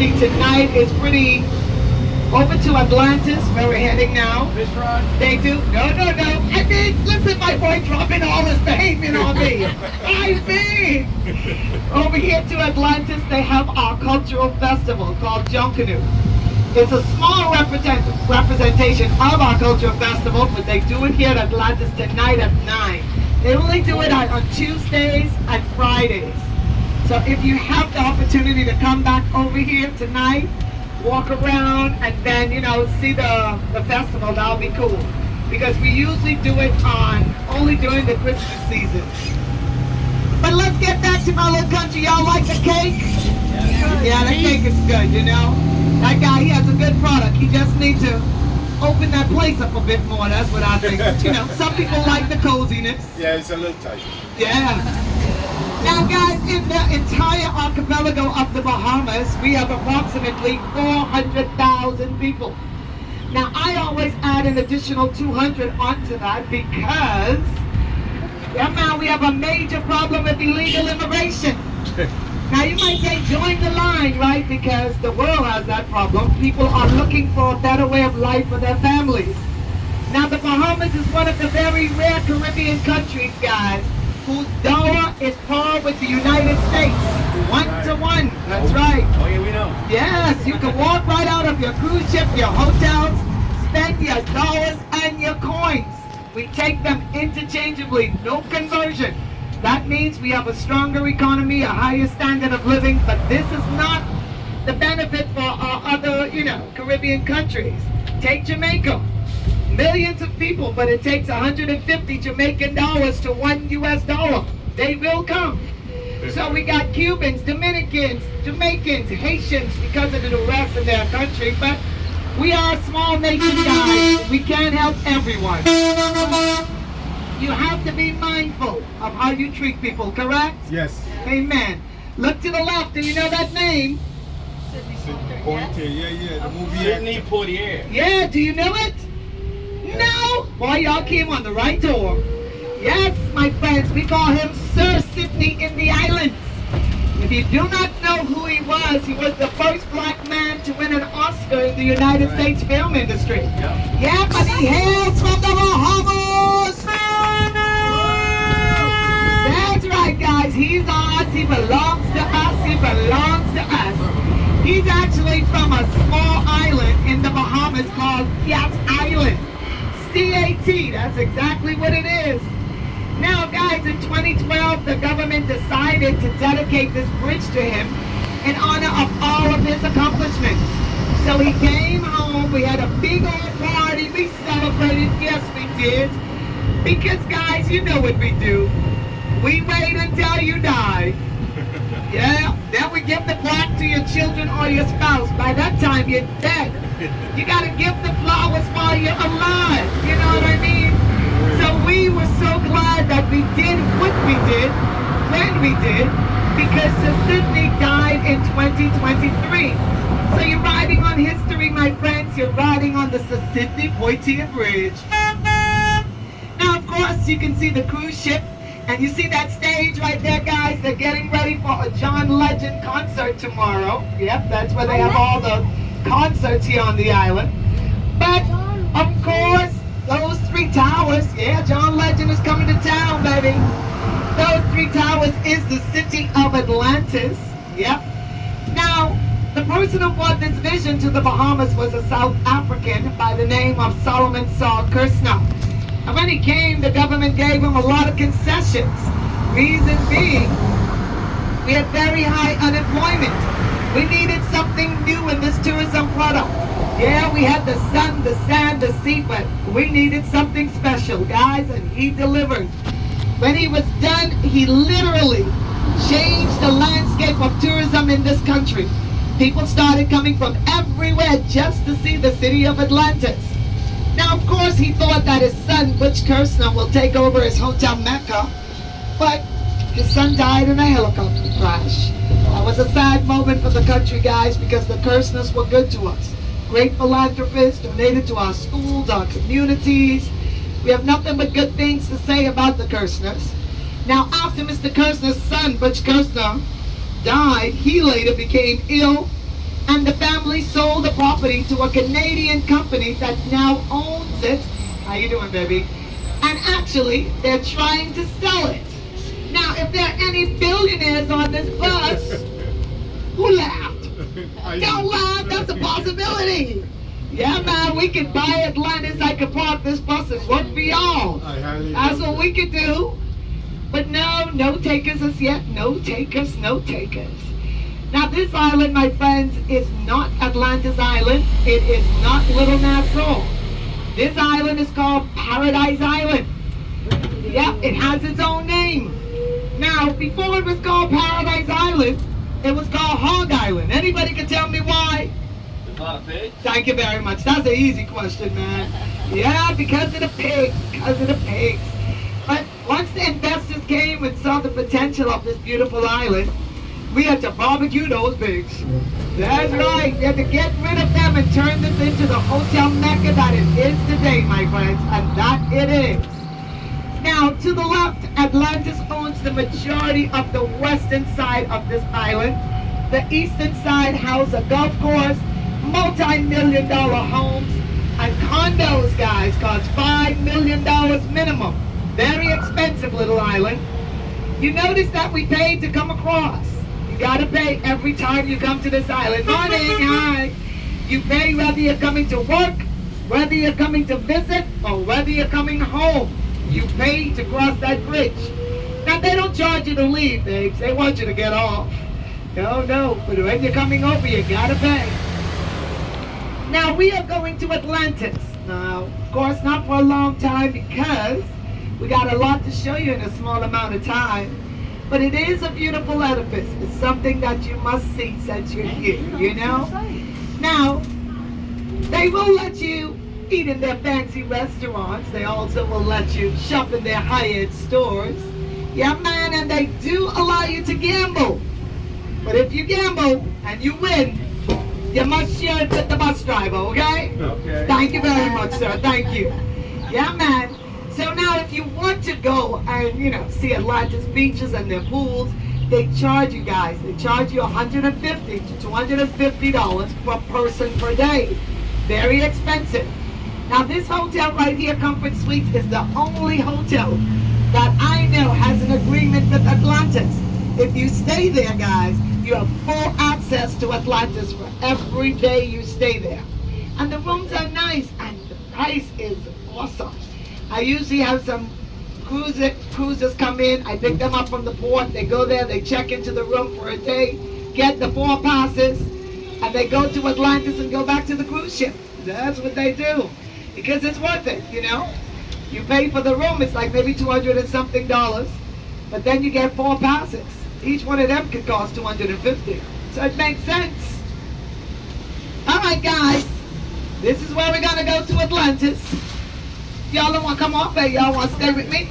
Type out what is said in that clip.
Sydney tonight is pretty over to Atlantis, where we're heading now. Fish fry? They do. No. I mean, listen, my boy dropping all his behavior on me. I mean, over here to Atlantis, they have our cultural festival called Junkanoo. It's a small representation of our cultural festival, but they do it here at Atlantis tonight at 9. They only do it on Tuesdays and Fridays. So if you have the opportunity to come back over here tonight, walk around and then, see the festival, that'll be cool. Because we usually do it only during the Christmas season. But let's get back to my little country. Y'all like the cake? Yeah, the cake is good, That guy, he has a good product. He just needs to open that place up a bit more. That's what I think. But, some people like the coziness. Yeah, it's a little tight. Yeah. Now, guys, in the entire archipelago of the Bahamas, we have approximately 400,000 people. Now, I always add an additional 200 onto that because, man, we have a major problem with illegal immigration. Now, you might say, join the line, right? Because the world has that problem. People are looking for a better way of life for their families. Now, the Bahamas is one of the very rare Caribbean countries, guys, whose dollar is par with the United States. 1-to-1. That's right. Oh, yeah, we know. Yes, you can walk right out of your cruise ship, your hotels, spend your dollars and your coins. We take them interchangeably, no conversion. That means we have a stronger economy, a higher standard of living, but this is not the benefit for our other, Caribbean countries. Take Jamaica. Millions of people, but it takes 150 Jamaican dollars to $1 US. They will come. So we got Cubans, Dominicans, Jamaicans, Haitians because of the duress in their country, but we are a small nation, guys. We can't help everyone. You have to be mindful of how you treat people, correct? Yes. Amen. Look to the left. Do you know that name? Sidney Poitier, yeah, the movie. Sidney Poitier. Yeah, do you know it? No! Boy, y'all came on the right door. Yes, my friends, we call him Sir Sidney in the Islands. If you do not know who he was the first black man to win an Oscar in the United States film industry. Yeah, but he hails from the Bahamas! That's right, guys, he's ours, he belongs to us, he belongs to us. He's actually from a small island in the Bahamas called Cat Island. C-A-T, that's exactly what it is. Now, guys, in 2012, the government decided to dedicate this bridge to him in honor of all of his accomplishments. So he came home, we had a big old party, we celebrated, yes we did. Because, guys, you know what we do. We wait until you die. Yeah, then we give the plaque to your children or your spouse. By that time, you're dead. You gotta give the flowers while you're alive. You know what I mean? So we were so glad that we did what we did, when we did, because Sir Sidney died in 2023. So you're riding on history, my friends. You're riding on the Sir Sidney Poitier Bridge. Now, of course, you can see the cruise ship. And you see that stage right there, guys? They're getting ready for a John Legend concert tomorrow. Yep, that's where they have all the concerts here on the island. But, of course, those three towers, yeah, John Legend is coming to town, baby. Those three towers is the city of Atlantis. Yep. Now, the person who brought this vision to the Bahamas was a South African by the name of Solomon Saul Kersnaw. And when he came, the government gave him a lot of concessions. Reason being, we had very high unemployment. We needed something new in this tourism product. Yeah, we had the sun, the sand, the sea, but we needed something special, guys, and he delivered. When he was done, he literally changed the landscape of tourism in this country. People started coming from everywhere just to see the city of Atlantis. Now, of course, he thought that his son, Butch Kersnaw, will take over his Hotel Mecca, but his son died in a helicopter crash. That was a sad moment for the country, guys, because the Kersnaws were good to us. Great philanthropists, donated to our schools, our communities. We have nothing but good things to say about the Kersnaws. Now, after Mr. Kersnaw's son, Butch Kersnaw, died, he later became ill And the family sold the property to a Canadian company that now owns it. How you doing, baby? And actually, they're trying to sell it. Now, if there are any billionaires on this bus, who laughed? Don't laugh, that's a possibility. Yeah, man, we could buy Atlantis. I could park this bus and work for y'all. That's what we could do. But no, no takers as yet. No takers, no takers. Now, this island, my friends, is not Atlantis Island. It is not Little Nassau. This island is called Paradise Island. Yep, it has its own name. Now, before it was called Paradise Island, it was called Hog Island. Anybody can tell me why? There's a lot of pigs. Thank you very much. That's an easy question, man. Yeah, because of the pigs. Because of the pigs. But once the investors came and saw the potential of this beautiful island, we had to barbecue those pigs. That's right. We had to get rid of them and turn this into the hotel mecca that it is today, my friends. And that it is. Now, to the left, Atlantis owns the majority of the western side of this island. The eastern side houses a golf course, multi-million-dollar homes, and condos, guys, cost $5 million minimum. Very expensive little island. You notice that we paid to come across. You gotta pay every time you come to this island. Morning, hi. You pay whether you're coming to work, whether you're coming to visit, or whether you're coming home. You pay to cross that bridge. Now, they don't charge you to leave, babes. They want you to get off. No. But when you're coming over, you gotta pay. Now, we are going to Atlantis. Now, of course, not for a long time because we got a lot to show you in a small amount of time. But it is a beautiful edifice. It's something that you must see since you're here, you know? Now, they will let you eat in their fancy restaurants. They also will let you shop in their high-end stores. Yeah, man, and they do allow you to gamble. But if you gamble and you win, you must share it with the bus driver, okay? Okay. Thank you very much, sir. Thank you. Yeah, man. So now if you want to go and, see Atlantis beaches and their pools, they charge you guys. They charge you $150 to $250 per person per day. Very expensive. Now this hotel right here, Comfort Suites, is the only hotel that I know has an agreement with Atlantis. If you stay there, guys, you have full access to Atlantis for every day you stay there. And the rooms are nice and the price is awesome. I usually have some cruisers come in. I pick them up from the port. They go there, they check into the room for a day, get the 4 passes, and they go to Atlantis and go back to the cruise ship. That's what they do. Because it's worth it, You pay for the room, it's like maybe $200 and something, but then you get 4 passes. Each one of them could cost $250. So it makes sense. All right, guys, this is where we're gonna go to Atlantis. Y'all don't want to come off, y'all want to stay with me?